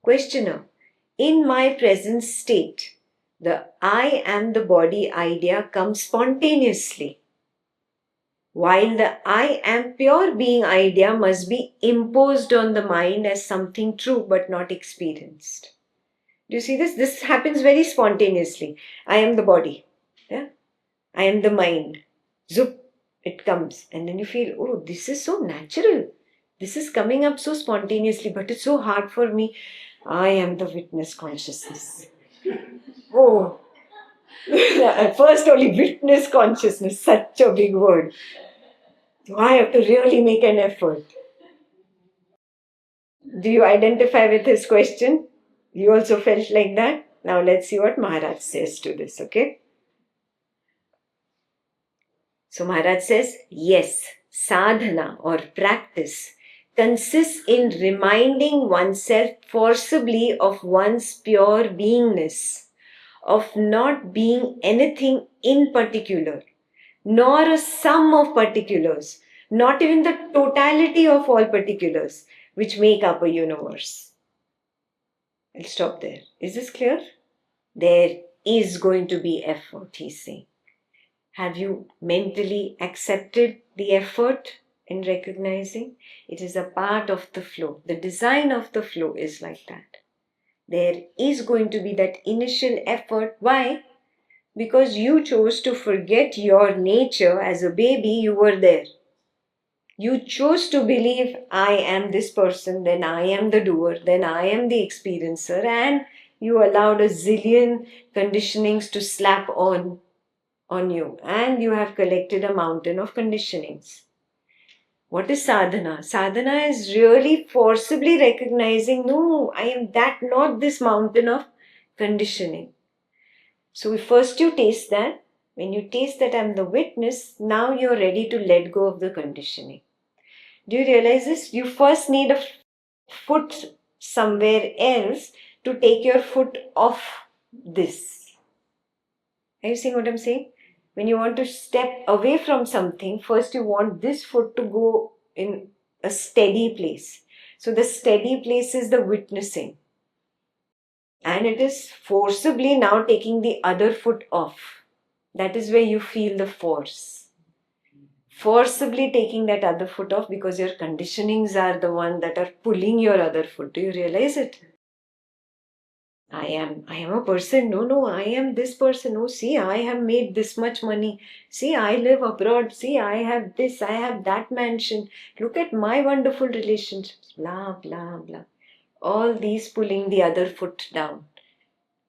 Questioner: in my present state, the I am the body idea comes spontaneously, while the I am pure being idea must be imposed on the mind as something true but not experienced. Do you see this? This happens very spontaneously. I am the body. Yeah? I am the mind. Zoop, it comes. And then you feel, oh, this is so natural. This is coming up so spontaneously, but it's so hard for me. I am the witness consciousness. Oh, at first only witness consciousness, such a big word. So I have to really make an effort. Do you identify with his question? You also felt like that? Now let's see what Maharaj says to this, okay? So Maharaj says, yes, sadhana or practice consists in reminding oneself forcibly of one's pure beingness, of not being anything in particular, nor a sum of particulars, not even the totality of all particulars which make up a universe. I'll stop there. Is this clear? There is going to be effort, he's saying. Have you mentally accepted the effort in recognizing? It is a part of the flow. The design of the flow is like that. There is going to be that initial effort. Why? Because you chose to forget your nature as a baby, you were there. You chose to believe I am this person, then I am the doer, then I am the experiencer, and you allowed a zillion conditionings to slap on you, and you have collected a mountain of conditionings. What is sadhana? Sadhana is really forcibly recognizing, no, I am that, not this mountain of conditioning. So first you taste that. When you taste that I'm the witness, now you're ready to let go of the conditioning. Do you realize this? You first need a foot somewhere else to take your foot off this. Are you seeing what I'm saying? When you want to step away from something, first you want this foot to go in a steady place. So the steady place is the witnessing. And it is forcibly now taking the other foot off. That is where you feel the force. Forcibly taking that other foot off because your conditionings are the one that are pulling your other foot. Do you realize it? I am a person. No, I am this person. Oh, see, I have made this much money. See, I live abroad. See, I have this, I have that mansion. Look at my wonderful relationships. Blah, blah, blah. All these pulling the other foot down.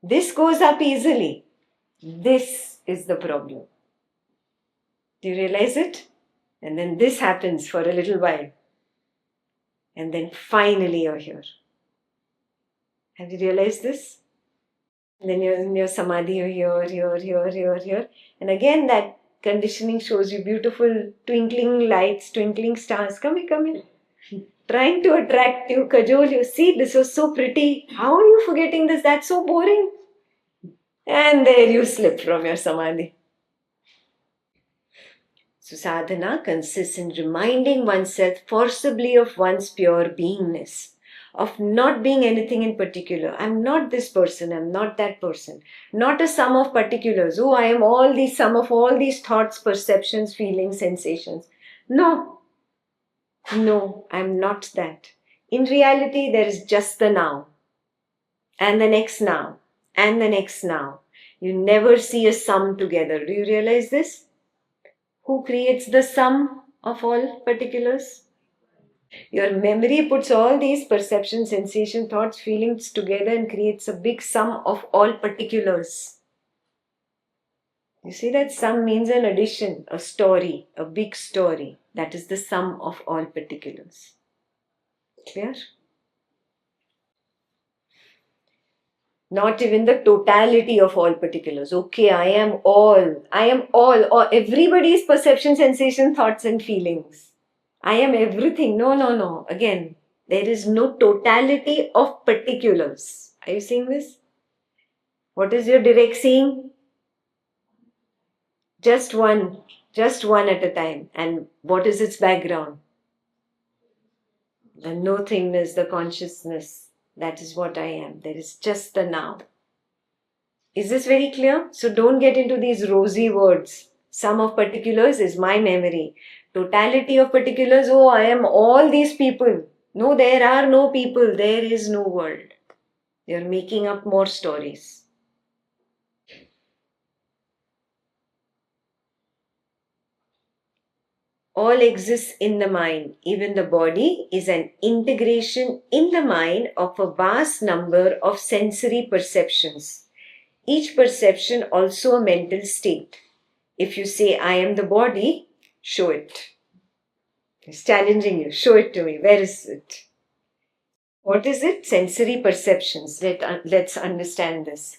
This goes up easily. This is the problem. Do you realize it? And then this happens for a little while. And then finally you're here. Have you realized this? And then you're in your samadhi, you're here. And again that conditioning shows you beautiful twinkling lights, twinkling stars. Come here. Trying to attract you, cajole you. See, this was so pretty. How are you forgetting this? That's so boring. And there you slip from your samadhi. So sadhana consists in reminding oneself forcibly of one's pure beingness, of not being anything in particular. I'm not this person, I'm not that person. Not a sum of particulars. Oh, I am all these sum of all these thoughts, perceptions, feelings, sensations. No, I'm not that. In reality, there is just the now, and the next now, and the next now. You never see a sum together. Do you realize this? Who creates the sum of all particulars? Your memory puts all these perceptions, sensation, thoughts, feelings together and creates a big sum of all particulars. You see that sum means an addition, a story, a big story. That is the sum of all particulars. Clear? Not even the totality of all particulars. Okay, I am all, or everybody's perception, sensation, thoughts, and feelings. I am everything. No, no, no. Again, there is no totality of particulars. Are you seeing this? What is your direct seeing? Just one at a time. And what is its background? The nothingness, the consciousness. That is what I am. There is just the now. Is this very clear? So don't get into these rosy words. Sum of particulars is my memory. Totality of particulars, oh, I am all these people. No, there are no people. There is no world. You're making up more stories. All exists in the mind. Even the body is an integration in the mind of a vast number of sensory perceptions. Each perception also a mental state. If you say, I am the body, show it. It's challenging you. Show it to me. Where is it? What is it? Sensory perceptions. Let's understand this.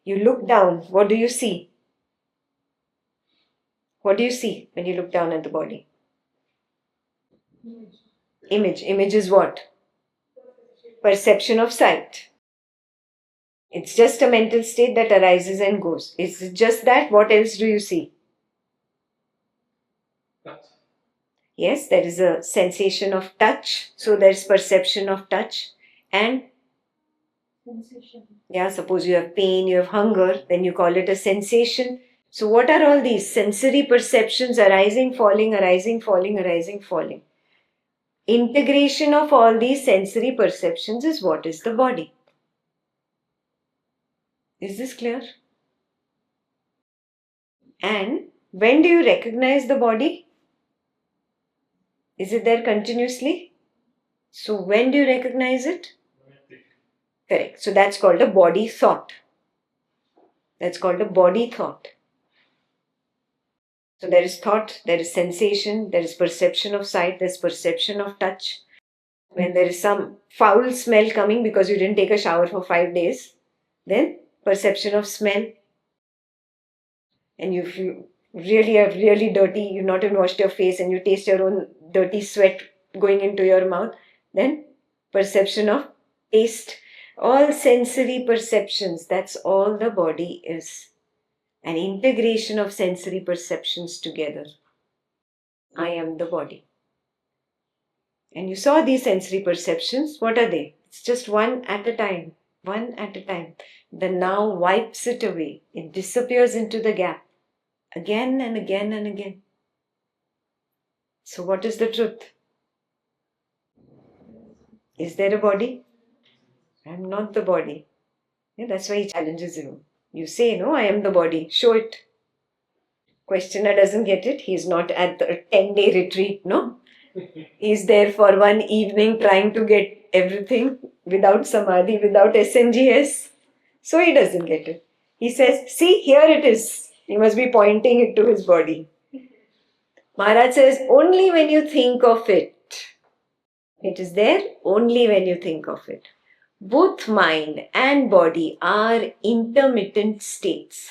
You look down. What do you see? What do you see when you look down at the body? Image. Image is what? Perception of sight. It's just a mental state that arises and goes. It's just that. What else do you see? Yes, there is a sensation of touch. So there is perception of touch. And sensation. Yeah, suppose you have pain, you have hunger, then you call it a sensation. So what are all these sensory perceptions arising, falling, arising, falling, arising, falling? Integration of all these sensory perceptions is what is the body. Is this clear? And when do you recognize the body? Is it there continuously? So when do you recognize it? Correct. So that's called a body thought. That's called a body thought. So there is thought, there is sensation, there is perception of sight, there is perception of touch. When there is some foul smell coming because you didn't take a shower for 5 days, then perception of smell. And if you really are really dirty, you've not even washed your face and you taste your own dirty sweat going into your mouth, then perception of taste. All sensory perceptions, that's all the body is. An integration of sensory perceptions together. I am the body. And you saw these sensory perceptions. What are they? It's just one at a time. One at a time. The now wipes it away. It disappears into the gap. Again and again and again. So what is the truth? Is there a body? I am not the body. Yeah, that's why he challenges you. You say, no, I am the body. Show it. Questioner doesn't get it. He's not at the 10-day retreat, no? He's there for one evening trying to get everything without samadhi, without SMGS. So he doesn't get it. He says, see, here it is. He must be pointing it to his body. Maharaj says, only when you think of it. It is there only when you think of it. Both mind and body are intermittent states.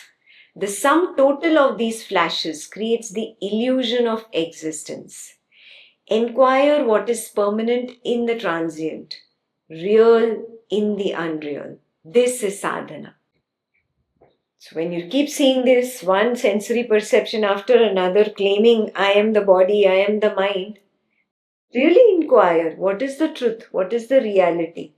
The sum total of these flashes creates the illusion of existence. Enquire what is permanent in the transient, real in the unreal. This is sadhana. So when you keep seeing this one sensory perception after another claiming I am the body, I am the mind, really inquire what is the truth, what is the reality.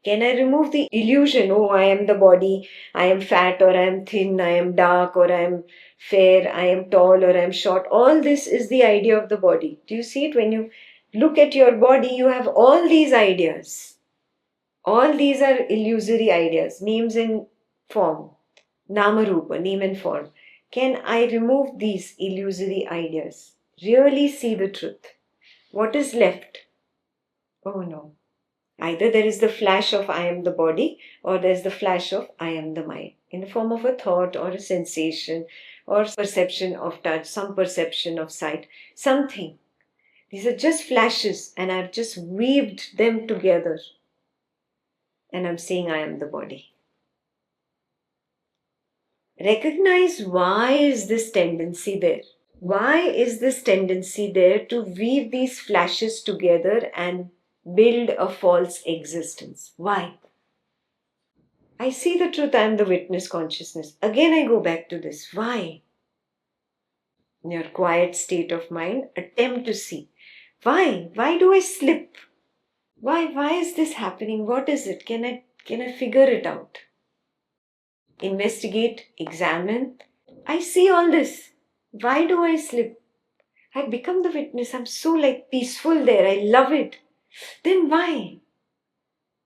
Can I remove the illusion? Oh, I am the body, I am fat or I am thin, I am dark or I am fair, I am tall or I am short. All this is the idea of the body. Do you see it? When you look at your body, you have all these ideas. All these are illusory ideas, names and form. Namarupa, name and form. Can I remove these illusory ideas? Really see the truth. What is left? Oh no. Either there is the flash of I am the body or there is the flash of I am the mind in the form of a thought or a sensation or perception of touch, some perception of sight, something. These are just flashes, and I've just weaved them together. And I'm saying I am the body. Recognize why is this tendency there? Why is this tendency there to weave these flashes together and build a false existence? Why? I see the truth, I am the witness consciousness. Again, I go back to this. Why? In your quiet state of mind, attempt to see. Why? Why do I slip? Why is this happening? What is it? Can I figure it out? Investigate, examine. I see all this. Why do I slip? I become the witness. I'm so peaceful there. I love it. Then why?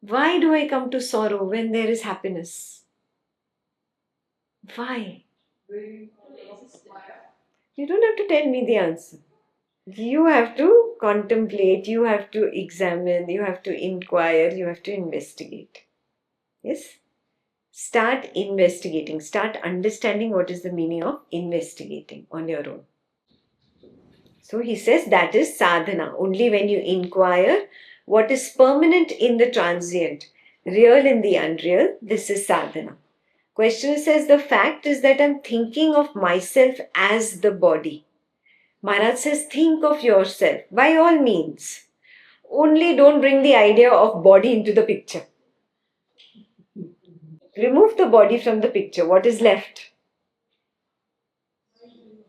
Why do I come to sorrow when there is happiness? Why? You don't have to tell me the answer. You have to contemplate, you have to examine, you have to inquire, you have to investigate. Yes? Start investigating. Start understanding what is the meaning of investigating on your own. So he says that is sadhana. Only when you inquire what is permanent in the transient, real in the unreal, this is sadhana. Questioner says the fact is that I'm thinking of myself as the body. Maharaj says think of yourself by all means. Only don't bring the idea of body into the picture. Remove the body from the picture. What is left?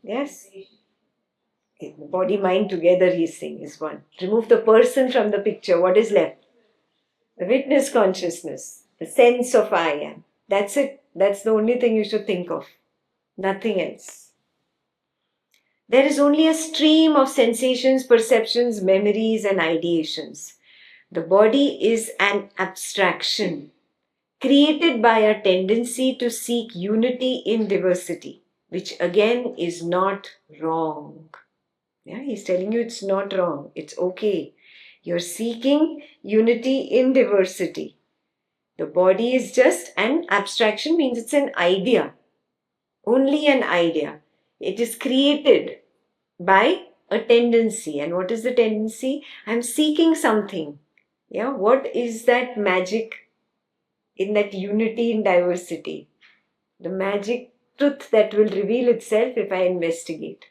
Yes? Body, mind together, he's saying, is one. Remove the person from the picture. What is left? The witness consciousness, the sense of I am. That's it. That's the only thing you should think of. Nothing else. There is only a stream of sensations, perceptions, memories, and ideations. The body is an abstraction created by a tendency to seek unity in diversity, which again is not wrong. Yeah, he's telling you it's not wrong. It's okay. You're seeking unity in diversity. The body is just an abstraction, means it's an idea. Only an idea. It is created by a tendency. And what is the tendency? I'm seeking something. Yeah, what is that magic in that unity in diversity? The magic truth that will reveal itself if I investigate.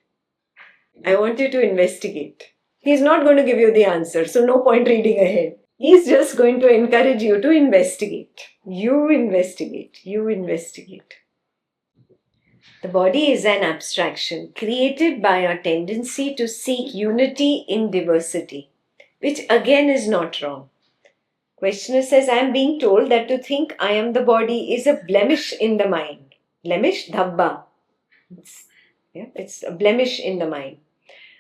I want you to investigate. He's not going to give you the answer, so no point reading ahead. He's just going to encourage you to investigate. You investigate. You investigate. The body is an abstraction created by a tendency to seek unity in diversity, which again is not wrong. Questioner says, I am being told that to think I am the body is a blemish in the mind. Blemish, dhabba. It's a blemish in the mind.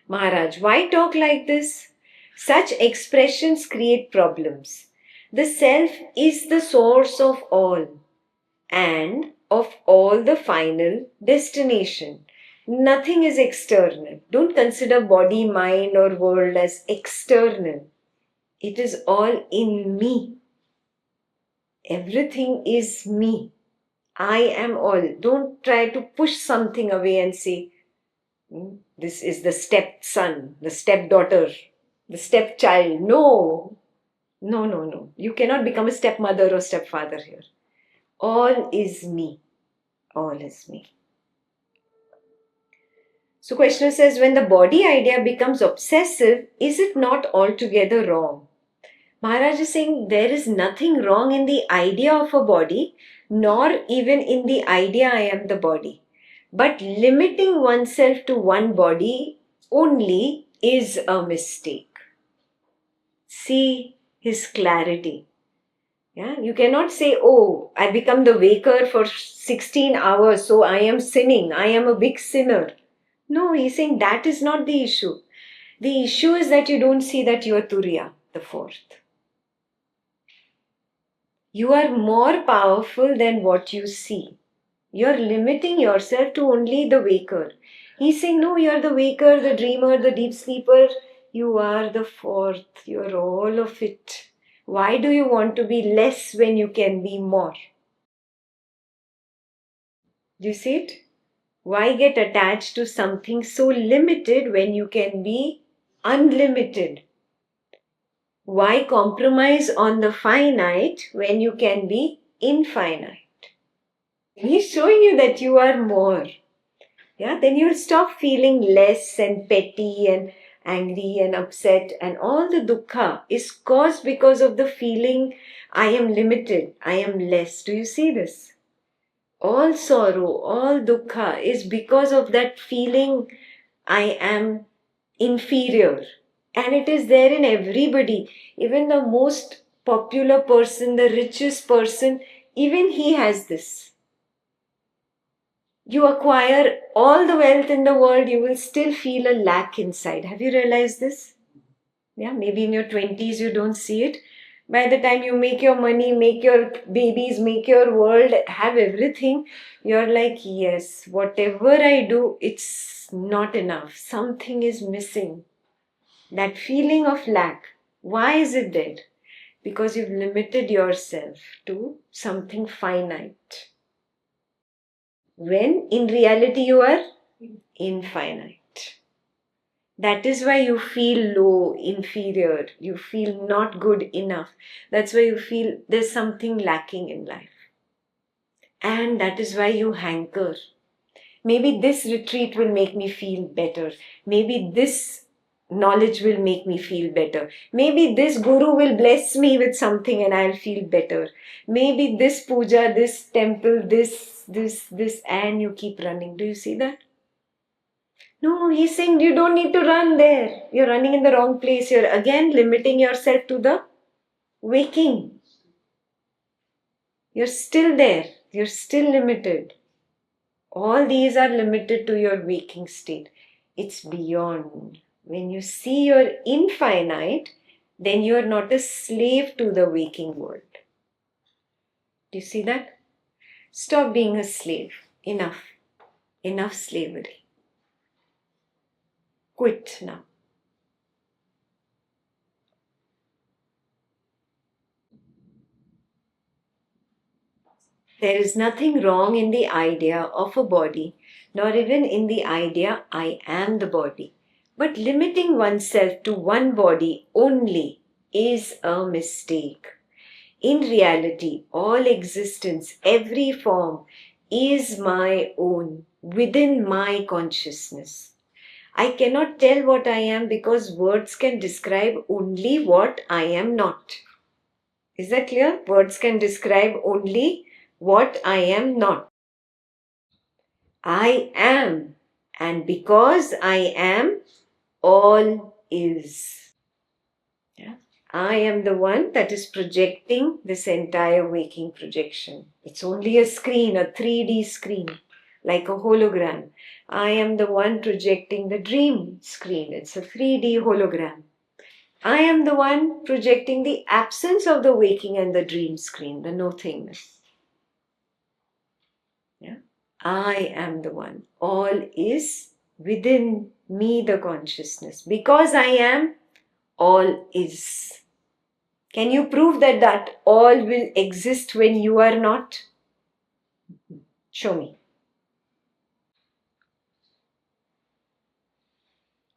Maharaj, why talk like this? Such expressions create problems. The self is the source of all and of all the final destination. Nothing is external. Don't consider body, mind, or world as external. It is all in me. Everything is me. I am all. Don't try to push something away and say, this is the stepson, the stepdaughter, the stepchild. No. No, no, no. You cannot become a stepmother or stepfather here. All is me. All is me. So questioner says, when the body idea becomes obsessive, is it not altogether wrong? Maharaj is saying there is nothing wrong in the idea of a body, nor even in the idea I am the body. But limiting oneself to one body only is a mistake. See his clarity. Yeah, you cannot say, oh, I become the waker for 16 hours, so I am sinning, I am a big sinner. No, he's saying that is not the issue. The issue is that you don't see that you are Turiya, the fourth. You are more powerful than what you see. You are limiting yourself to only the waker. He's saying, no, you are the waker, the dreamer, the deep sleeper. You are the fourth. You are all of it. Why do you want to be less when you can be more? Do you see it? Why get attached to something so limited when you can be unlimited. Why compromise on the finite when you can be infinite? He's showing you that you are more. Yeah, then you'll stop feeling less and petty and angry and upset, and all the dukkha is caused because of the feeling I am limited, I am less. Do you see this? All sorrow, all dukkha is because of that feeling I am inferior. And it is there in everybody. Even the most popular person, the richest person, even he has this. You acquire all the wealth in the world, you will still feel a lack inside. Have you realized this? Yeah, maybe in your 20s you don't see it. By the time you make your money, make your babies, make your world, have everything, you're like, yes, whatever I do, it's not enough. Something is missing. That feeling of lack. Why is it there? Because you've limited yourself to something finite. When in reality you are infinite. That is why you feel low, inferior, you feel not good enough. That's why you feel there's something lacking in life. And that is why you hanker. Maybe this retreat will make me feel better. Maybe this knowledge will make me feel better. Maybe this guru will bless me with something and I'll feel better. Maybe this puja, this temple, this, and you keep running. Do you see that? No, he's saying you don't need to run there. You're running in the wrong place. You're again limiting yourself to the waking. You're still there. You're still limited. All these are limited to your waking state. It's beyond. When you see you're infinite, then you are not a slave to the waking world. Do you see that? Stop being a slave. Enough. Enough slavery. Quit now. There is nothing wrong in the idea of a body, nor even in the idea I am the body. But limiting oneself to one body only is a mistake. In reality, all existence, every form, is my own, within my consciousness. I cannot tell what I am because words can describe only what I am not. Is that clear? Words can describe only what I am not. I am, and because I am, all is. Yeah? I am the one that is projecting this entire waking projection. It's only a screen, a 3D screen, like a hologram. I am the one projecting the dream screen. It's a 3D hologram. I am the one projecting the absence of the waking and the dream screen, the nothingness. Yeah? I am the one. All is within me, the consciousness. Because I am, all is. Can you prove that all will exist when you are not? Show me.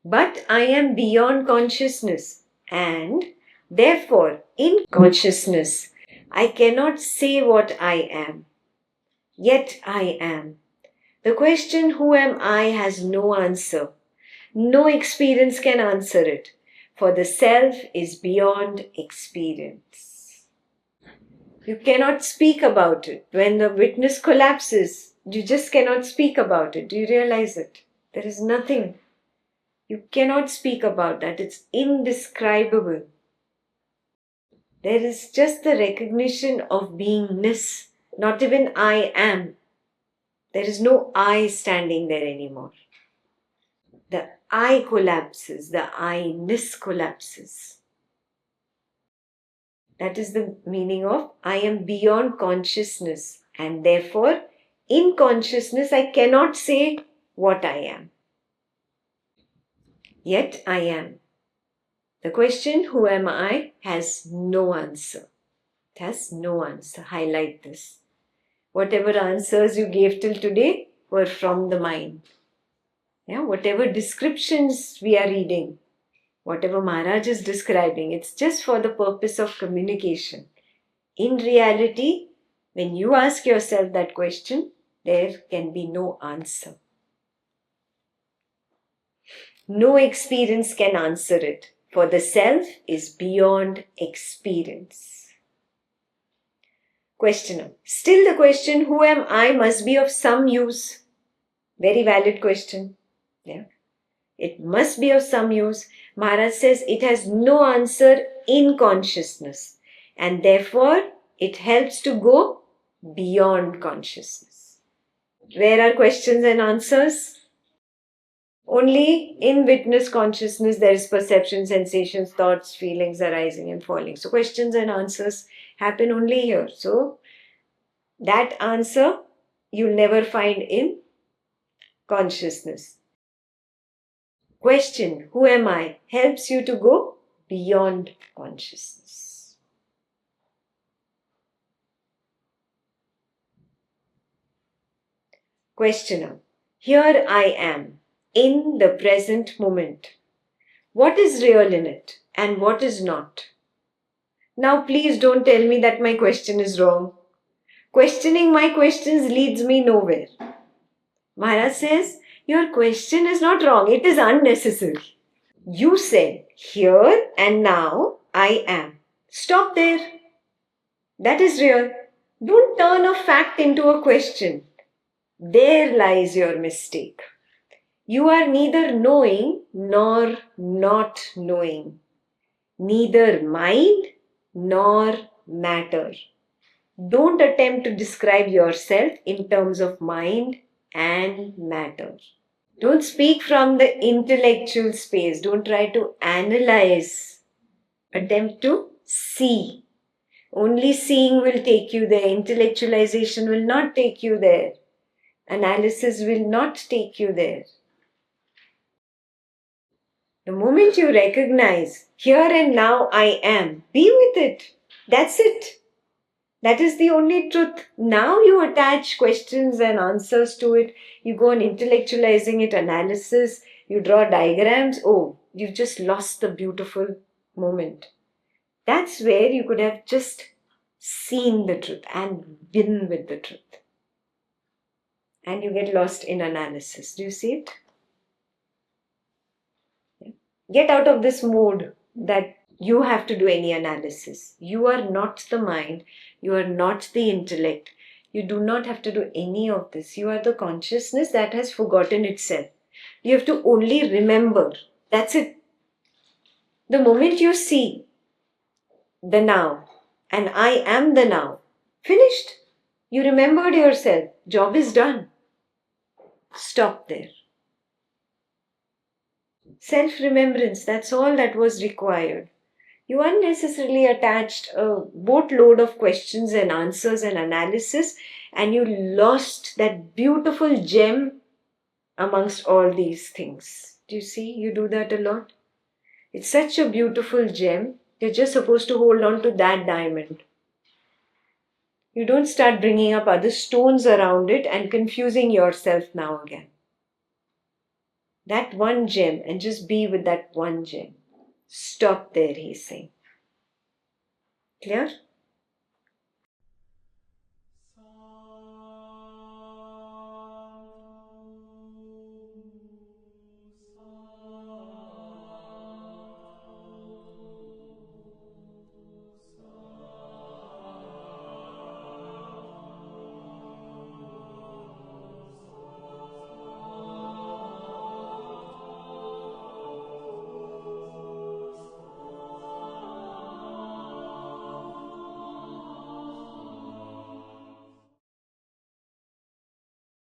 But I am beyond consciousness, and therefore in consciousness I cannot say what I am. Yet I am. The question who am I has no answer. No experience can answer it, for the self is beyond experience. You cannot speak about it. When the witness collapses, you just cannot speak about it. Do you realize it? There is nothing. You cannot speak about that. It's indescribable. There is just the recognition of beingness, not even I am. There is no I standing there anymore. The I collapses, the I-ness collapses. That is the meaning of I am beyond consciousness, and therefore in consciousness I cannot say what I am. Yet I am. The question who am I has no answer. It has no answer. Highlight this. Whatever answers you gave till today were from the mind. Yeah, whatever descriptions we are reading, Whatever Maharaj is describing, it's just for the purpose of communication. In reality, when you ask yourself that question, there can be no answer. No experience can answer it, for the self is beyond experience. Questioner. Still the question, who am I, must be of some use. Very valid question. Yeah. It must be of some use. Maharaj says it has no answer in consciousness, and therefore it helps to go beyond consciousness. Where are questions and answers? Only in witness consciousness there is perception, sensations, thoughts, feelings arising and falling. So questions and answers happen only here. So that answer you'll never find in consciousness. Question, who am I, helps you to go beyond consciousness. Questioner, here I am in the present moment. What is real in it and what is not? Now please don't tell me that my question is wrong. Questioning my questions leads me nowhere. Maharaj says, your question is not wrong, it is unnecessary. You said, here and now I am. Stop there. That is real. Don't turn a fact into a question. There lies your mistake. You are neither knowing nor not knowing, neither mind nor matter. Don't attempt to describe yourself in terms of mind and matter. Don't speak from the intellectual space. Don't try to analyze. Attempt to see. Only seeing will take you there. Intellectualization will not take you there. Analysis will not take you there. The moment you recognize, here and now I am, be with it. That's it. That is the only truth. Now you attach questions and answers to it. You go on intellectualizing it, analysis. You draw diagrams. Oh, you've just lost the beautiful moment. That's where you could have just seen the truth and been with the truth. And you get lost in analysis. Do you see it? Get out of this mode that you have to do any analysis. You are not the mind. You are not the intellect. You do not have to do any of this. You are the consciousness that has forgotten itself. You have to only remember. That's it. The moment you see the now and I am the now, finished. You remembered yourself. Job is done. Stop there. Self-remembrance, that's all that was required. You unnecessarily attached a boatload of questions and answers and analysis, and you lost that beautiful gem amongst all these things. Do you see? You do that a lot. It's such a beautiful gem. You're just supposed to hold on to that diamond. You don't start bringing up other stones around it and confusing yourself now again. That one gem, and just be with that one gem. Stop there, he's saying. Clear?